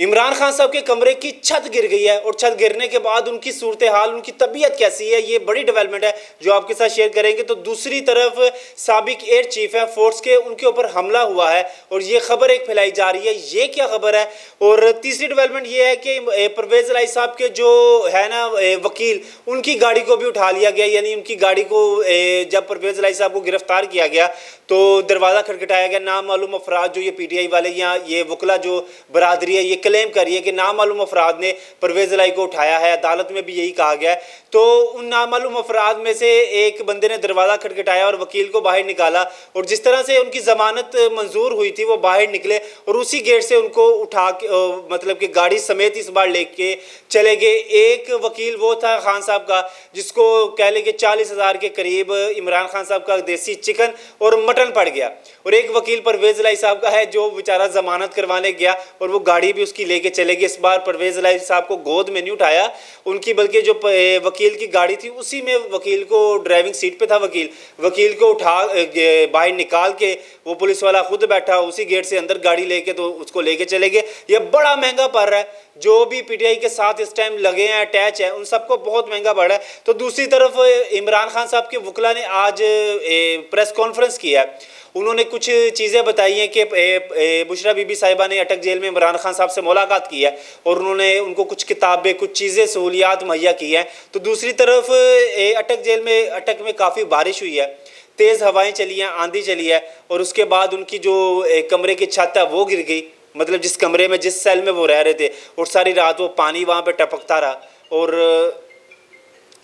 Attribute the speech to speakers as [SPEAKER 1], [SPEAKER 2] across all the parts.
[SPEAKER 1] इमरान खान साहब के कमरे की छत गिर गई है और छत गिरने के बाद उनकी सूरत हाल, उनकी तबीयत कैसी है, ये बड़ी डेवलपमेंट है जो आपके साथ शेयर करेंगे। तो दूसरी तरफ साबिक एयर चीफ है फोर्स के, उनके ऊपर हमला हुआ है और ये खबर एक फैलाई जा रही है, ये क्या खबर है। और तीसरी डेवलपमेंट ये है कि परवेज इलाही साहब के जो है ना वकील, उनकी गाड़ी को भी उठा लिया गया। यानी उनकी गाड़ी को जब परवेज इलाही साहब को गिरफ्तार किया गया तो दरवाज़ा खटखटाया गया। नामालूम अफराद जो ये पीटीआई वाले या ये वकला जो बरादरी है ये क्लेम कर रही है कि नामालूम अफराद ने परवेज इलाही को उठाया है। अदालत में भी यही कहा गया है। तो उन नामालूम अफराद में से एक बंदे ने दरवाज़ा खटखटाया और वकील को बाहर निकाला और जिस तरह से उनकी ज़मानत मंजूर हुई थी वो बाहर निकले और उसी गेट से उनको उठा के मतलब कि गाड़ी समेत इस बार लेके चले गए। एक वकील वो था खान साहब का जिसको कह लें कि 40,000 के करीब इमरान खान साहब का देसी चिकन और मटन पड़ गया। और एक वकील परवेज इलाही साहब का है जो बेचारा जमानत करवाने गया और वो गाड़ी भी उसकी लेके चले गए। इस बार परवेज इलाही साहब को गोद में नहीं उठाया उनकी, बल्कि जो वकील की गाड़ी थी उसी में वकील को ड्राइविंग सीट पे था वकील को उठा बाहर निकाल के वो पुलिस वाला खुद बैठा उसी गेट से अंदर गाड़ी लेके तो उसको लेके चले गए। ये बड़ा महंगा पड़ रहा है। जो भी पीटीआई के साथ इस टाइम लगे हैं, अटैच है, उन सबको बहुत महंगा पड़ रहा है। तो दूसरी तरफ इमरान खान साहब के वकला ने आज प्रेस कॉन्फ्रेंस किया है। उन्होंने कुछ चीज़ें बताई हैं कि बुशरा बीबी साहिबा ने अटक जेल में इमरान खान साहब से मुलाकात की है और उन्होंने उनको कुछ किताबें, कुछ चीज़ें, सहूलियात मुहैया की हैं। तो दूसरी तरफ अटक जेल में अटक में काफ़ी बारिश हुई है, तेज़ हवाएं चली हैं, आंधी चली है और उसके बाद उनकी जो कमरे की छत है वो गिर गई। मतलब जिस कमरे में, जिस सेल में वो रह रहे थे और सारी रात वो पानी वहाँ पे टपकता रहा और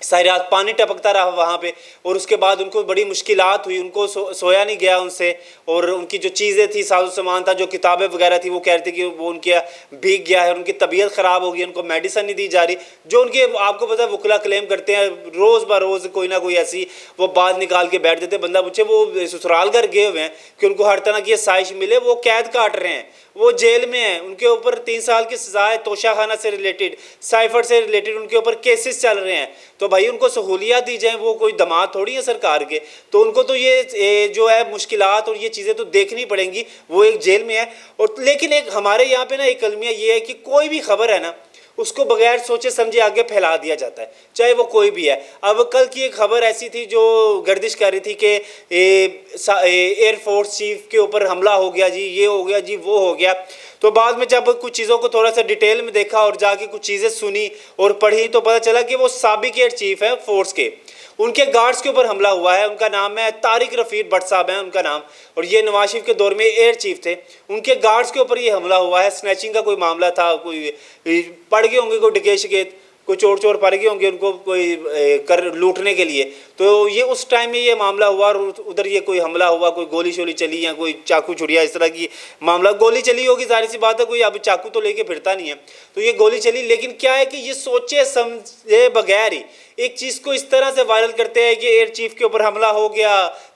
[SPEAKER 1] सारी रात पानी टपकता रहा वहाँ पे। और उसके बाद उनको बड़ी मुश्किलात हुई, उनको सोया नहीं गया उनसे। और उनकी जो चीज़ें थी, साजो सामान था, जो किताबें वगैरह थी, वो कह रहे थे कि वो उनके भीग गया है, उनकी तबीयत ख़राब हो गई, उनको मेडिसिन नहीं दी जा रही। जो उनके आपको पता है वकला क्लेम करते हैं रोज़ ब रोज़ कोई ना कोई ऐसी वो बात निकाल के बैठ देते। बंदा पूछे वो ससुराल घर गए हुए हैं कि उनको हर तरह की आसाइश मिले, वो कैद काट रहे हैं, वो जेल में हैं, उनके ऊपर 3 साल की सज़ा है, तोशाखाना से रिलेटेड, साइफर से रिलेटेड उनके ऊपर केसेस चल रहे हैं। तो भाई उनको सहूलियत दी जाए, वो कोई दमाद थोड़ी है सरकार के। तो उनको तो ये जो है मुश्किलात और ये चीज़ें तो देखनी पड़ेंगी, वो एक जेल में है। और लेकिन एक हमारे यहाँ पे ना एक अलमिया ये है कि कोई भी खबर है ना उसको बगैर सोचे समझे आगे फैला दिया जाता है, चाहे वो कोई भी है। अब कल की एक खबर ऐसी थी जो गर्दिश कर रही थी कि एयरफोर्स चीफ के ऊपर हमला हो गया जी, ये हो गया जी, वो हो गया। तो बाद में जब कुछ चीज़ों को थोड़ा सा डिटेल में देखा और जाके कुछ चीज़ें सुनी और पढ़ी तो पता चला कि वो साबिक एयर चीफ है फोर्स के, उनके गार्ड्स के ऊपर हमला हुआ है। उनका नाम है तारिक रफ़ीक भट्ट साहब है उनका नाम, और ये नवाज शरीफ के दौर में एयर चीफ थे। उनके गार्ड्स के ऊपर ये हमला हुआ है। स्नैचिंग का कोई मामला था, कोई पड़ गए होंगे, कोई डकैत शिकैत, कोई चोर चोर पड़ गए होंगे उनको कोई कर लूटने के लिए। तो ये उस टाइम में ये मामला हुआ और उधर ये कोई हमला हुआ, कोई गोली शोली चली या कोई चाकू छुड़िया इस तरह की मामला। गोली चली होगी, जाहिर सी बात है, कोई अब चाकू तो लेके फिरता नहीं है, तो ये गोली चली। लेकिन क्या है कि ये सोचे समझे बगैर ही एक चीज़ को इस तरह से वायरल करते हैं कि एयर चीफ के ऊपर हमला हो गया,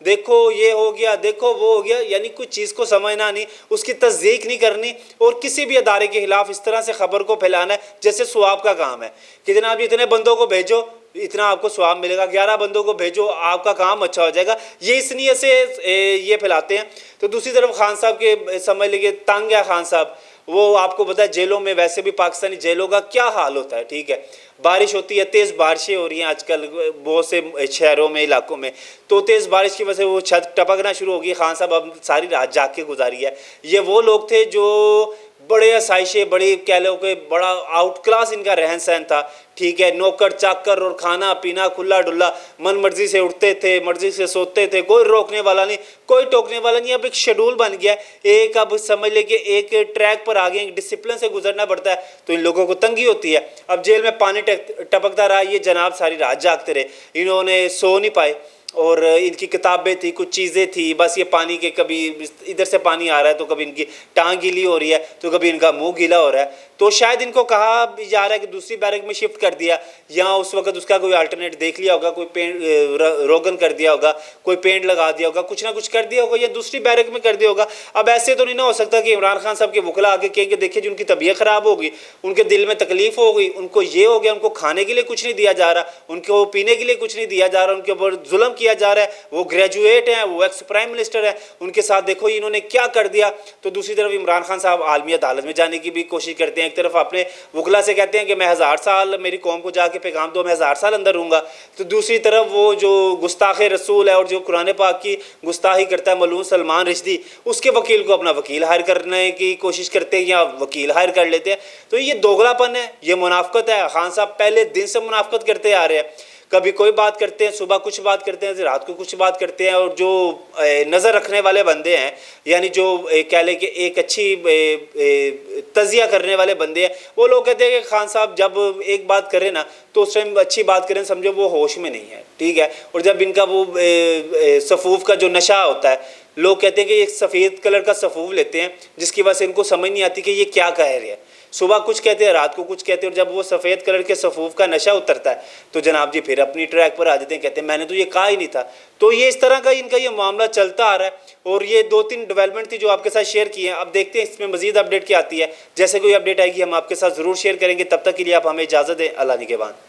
[SPEAKER 1] देखो ये हो गया, देखो वो हो गया। यानी कुछ चीज़ को समझना नहीं, उसकी तस्दीक नहीं करनी और किसी भी अदारे के खिलाफ इस तरह से खबर को फैलाना है जैसे स्वाब का काम है कि जनाब इतने बंदों को भेजो, इतना आपको स्वाब मिलेगा, 11 बंदों को भेजो, आपका काम अच्छा हो जाएगा। ये इस नीयत से ये फैलाते हैं। तो दूसरी तरफ खान साहब के समझ लीजिए तंग है खान साहब। वो आपको पता है जेलों में, वैसे भी पाकिस्तानी जेलों का क्या हाल होता है, ठीक है। बारिश होती है, तेज़ बारिशें हो रही हैं आजकल बहुत से शहरों में, इलाकों में, तो तेज़ बारिश की वजह से वो छत टपकना शुरू होगी। खान साहब अब सारी रात जाग के गुजारी है। ये वो लोग थे जो बड़े आसाइशे, बड़ी कह लो कि बड़ा आउट क्लास इनका रहन सहन था, ठीक है। नौकर चाकर और खाना पीना खुला डुल्ला, मन मर्जी से उठते थे, मर्जी से सोते थे, कोई रोकने वाला नहीं, कोई टोकने वाला नहीं। अब एक शेड्यूल बन गया, एक अब समझ ले कि एक ट्रैक पर आ गए, एक डिसिप्लिन से गुजरना पड़ता है, तो इन लोगों को तंगी होती है। अब जेल में पानी टपकता रहा, ये जनाब सारी रात जागते रहे, इन्होंने सो नहीं पाए। और इनकी किताबें थी, कुछ चीज़ें थी, बस ये पानी के कभी इधर से पानी आ रहा है तो कभी इनकी टांग गीली हो रही है तो कभी इनका मुंह गीला हो रहा है। तो शायद इनको कहा भी जा रहा है कि दूसरी बैरक में शिफ्ट कर दिया, या उस वक्त उसका कोई अल्टरनेट देख लिया होगा, कोई पेंट रोगन कर दिया होगा, कोई पेंट लगा दिया होगा, कुछ ना कुछ कर दिया होगा, या दूसरी बैरक में कर दिया होगा। अब ऐसे तो नहीं ना हो सकता कि इमरान खान साहब के वकला आगे कहेंगे देखिए जी उनकी तबीयत ख़राब होगी, उनके दिल में तकलीफ़ हो गई, उनको ये हो गया, उनको खाने के लिए कुछ नहीं दिया जा रहा, उनको पीने के लिए कुछ नहीं दिया जा रहा, उनके ऊपर जुल्म किया जा रहा है, वो ग्रेजुएट हैं, वो एक्स प्राइम मिनिस्टर हैं, उनके साथ देखो इन्होंने क्या कर दिया। तो दूसरी तरफ इमरान खान साहब आलमी अदालत में जाने की भी कोशिश करते हैं। एक तरफ अपने वकला से कहते हैं कि मैं 1000 साल मेरी कौम को जाके पैगाम दो, मैं 1000 साल अंदर रहूँगा। तो दूसरी तरफ वो जो गुस्ताख रसूल है और जो कुरान पाक की गुस्ताही करता है मलून सलमान रिश्दी, उसके वकील को अपना वकील हायर करने की कोशिश करते हैं या वकील हायर कर लेते हैं। तो ये दोगलापन है, ये मुनाफकत है। खान साहब पहले दिन से मुनाफकत करते आ रहे हैं, कभी कोई बात करते हैं, सुबह कुछ बात करते हैं, रात को कुछ बात करते हैं। और जो नज़र रखने वाले बंदे हैं, यानी जो कह लें कि एक अच्छी तजिया करने वाले बंदे हैं, वो लोग कहते हैं कि खान साहब जब एक बात करें ना तो उस टाइम अच्छी बात करें, समझो वो होश में नहीं है, ठीक है। और जब इनका वो सफ़ूफ का जो नशा होता है, लोग कहते हैं कि एक सफ़ेद कलर का सफ़ूफ लेते हैं जिसकी वजह से इनको समझ नहीं आती कि ये क्या कह रहे हैं। सुबह कुछ कहते हैं, रात को कुछ कहते हैं, और जब वो सफ़ेद कलर के सफ़ूफ का नशा उतरता है तो जनाब जी फिर अपनी ट्रैक पर आ जाते हैं, कहते हैं मैंने तो ये कहा ही नहीं था। तो ये इस तरह का इनका ये मामला चलता आ रहा है। और ये 2-3 डेवलपमेंट थी जो आपके साथ शेयर किए हैं। अब देखते हैं इसमें मज़ीद अपडेट क्या आती है। जैसे कोई अपडेट आएगी हम आपके साथ ज़रूर शेयर करेंगे। तब तक के लिए आप हमें इजाज़त दें। अल्लाह निगहबान।